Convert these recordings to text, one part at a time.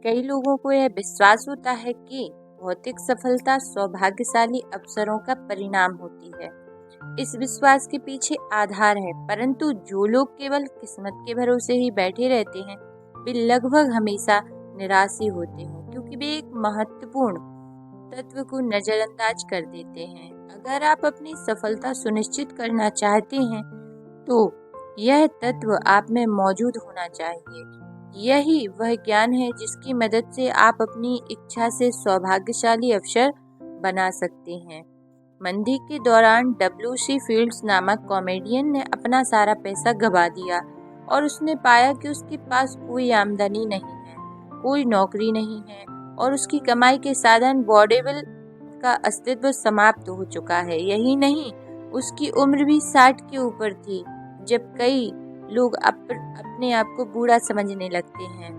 कई लोगों को यह विश्वास होता है कि भौतिक सफलता सौभाग्यशाली अवसरों का परिणाम होती है। इस विश्वास के पीछे आधार है, परंतु जो लोग केवल किस्मत के भरोसे ही बैठे रहते हैं, वे लगभग हमेशा निराश ही होते हैं, क्योंकि वे एक महत्वपूर्ण तत्व को नजरअंदाज कर देते हैं। अगर आप अपनी सफलता सुनिश्चित करना चाहते हैं, तो यह तत्व आप में मौजूद होना चाहिए। यही वह ज्ञान है जिसकी मदद से आप अपनी इच्छा से सौभाग्यशाली अवसर बना सकते हैं। मंदी के दौरान डब्ल्यू.सी. फील्ड्स नामक कॉमेडियन ने अपना सारा पैसा गवा दिया और उसने पाया कि उसके पास कोई आमदनी नहीं है, कोई नौकरी नहीं है और उसकी कमाई के साधन वॉडेविल का अस्तित्व समाप्त हो चुका है। यही नहीं, उसकी उम्र भी 60 के ऊपर थी, जब कई लोग अपने आप को बूढ़ा समझने लगते हैं।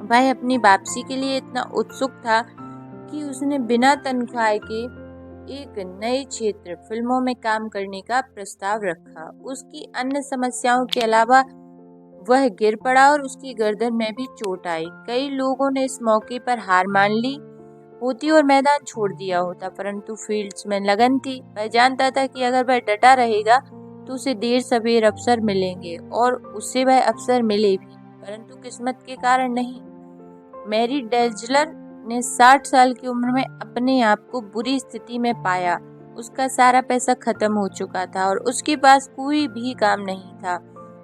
वह अपनी वापसी के लिए इतना उत्सुक था कि उसने बिना तनख्वाह के एक नए क्षेत्र फिल्मों में काम करने का प्रस्ताव रखा। उसकी अन्य समस्याओं के अलावा वह गिर पड़ा और उसकी गर्दन में भी चोट आई। कई लोगों ने इस मौके पर हार मान ली होती और मैदान छोड़ दिया होता, परंतु फील्ड्स में लगन थी। वह जानता था कि अगर वह डटा रहेगा तो उसे देर सवेर अवसर मिलेंगे और उसे वह अवसर मिले भी, परंतु किस्मत के कारण नहीं। मैरी डेज़लर ने 60 साल की उम्र में अपने आप को बुरी स्थिति में पाया। उसका सारा पैसा खत्म हो चुका था और उसके पास कोई भी काम नहीं था।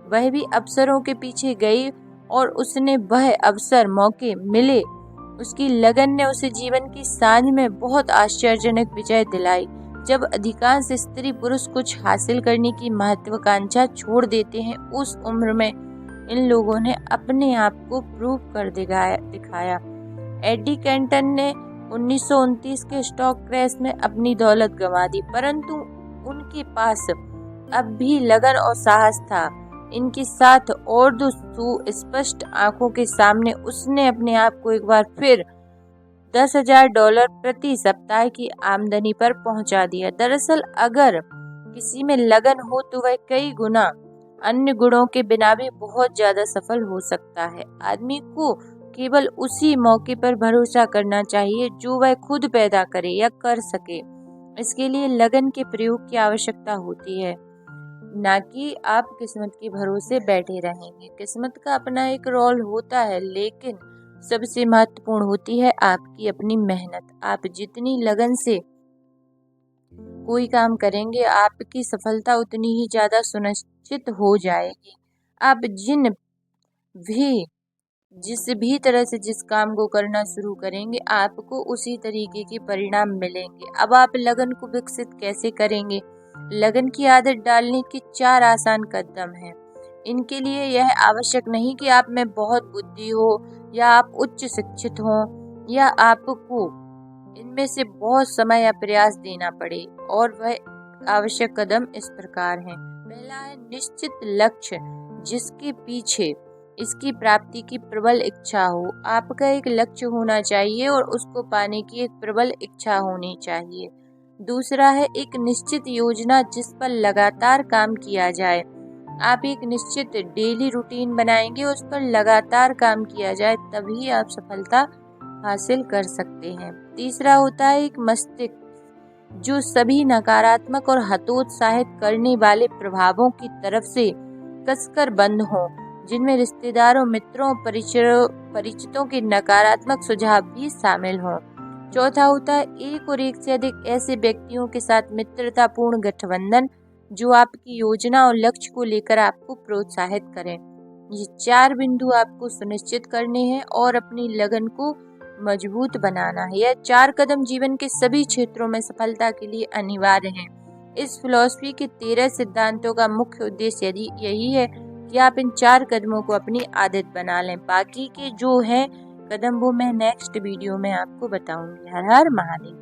वह भी अवसरों के पीछे गई और उसने वह अवसर मौके मिले। उसकी लगन ने उसे जीवन की सांझ में बहुत आश्चर्यजनक विजय दिलाई। जब अधिकांश स्त्री पुरुष कुछ हासिल करने की महत्वाकांक्षा छोड़ देते हैं, उस उम्र में इन लोगों ने अपने आप को प्रूव कर दिखाया। एडी कैंटन ने 1929 के स्टॉक क्रैश में अपनी दौलत गंवा दी, परंतु उनके पास अब भी लगन और साहस था। इनके साथ और दो सुस्पष्ट आंखों के सामने उसने अपने आप को एक बार फिर $10,000 प्रति सप्ताह की आमदनी पर पहुंचा दिया। दरअसल अगर किसी में लगन हो तो वह कई गुना अन्य गुणों के बिना भी बहुत ज्यादा सफल हो सकता है। आदमी को केवल उसी मौके पर भरोसा करना चाहिए जो वह खुद पैदा करे या कर सके। इसके लिए लगन के प्रयोग की आवश्यकता होती है, ना कि आप किस्मत के भरोसे बैठे रहेंगे। किस्मत का अपना एक रोल होता है, लेकिन सबसे महत्वपूर्ण होती है आपकी अपनी मेहनत। आप जितनी लगन से कोई काम करेंगे, आपकी सफलता उतनी ही ज्यादा सुनिश्चित हो जाएगी। आप जिस भी तरह से जिस काम को करना शुरू करेंगे, आपको उसी तरीके के परिणाम मिलेंगे। अब आप लगन को विकसित कैसे करेंगे? लगन की आदत डालने के 4 आसान कदम हैं। इनके लिए यह आवश्यक नहीं कि आप में बहुत बुद्धि हो या आप उच्च शिक्षित हो या आपको इनमें से बहुत समय या प्रयास देना पड़े, और वह आवश्यक कदम इस प्रकार हैं। पहला है निश्चित लक्ष्य जिसके पीछे इसकी प्राप्ति की प्रबल इच्छा हो। आपका एक लक्ष्य होना चाहिए और उसको पाने की एक प्रबल इच्छा होनी चाहिए। दूसरा है एक निश्चित योजना जिस पर लगातार काम किया जाए। आप एक निश्चित डेली रूटीन बनाएंगे, उस पर लगातार काम किया जाए, तभी आप सफलता हासिल कर सकते हैं। तीसरा होता है एक मस्तिष्क जो सभी नकारात्मक और हतोत्साहित करने वाले प्रभावों की तरफ से कसकर बंद हो, जिनमें रिश्तेदारों, मित्रों, परिचितों के नकारात्मक सुझाव भी शामिल हों। चौथा होता है एक और एक से अधिक ऐसे व्यक्तियों के साथ मित्रतापूर्ण गठबंधन जो आपकी योजना और लक्ष्य को लेकर आपको प्रोत्साहित करें। ये 4 बिंदु आपको सुनिश्चित करने हैं और अपनी लगन को मजबूत बनाना है। यह 4 कदम जीवन के सभी क्षेत्रों में सफलता के लिए अनिवार्य हैं। इस फिलॉसफी के 13 सिद्धांतों का मुख्य उद्देश्य यही है कि आप इन 4 कदमों को अपनी आदत बना लें। बाकी के जो हैं कदम वो मैं नेक्स्ट वीडियो में आपको बताऊंगी। हर हर महादेव।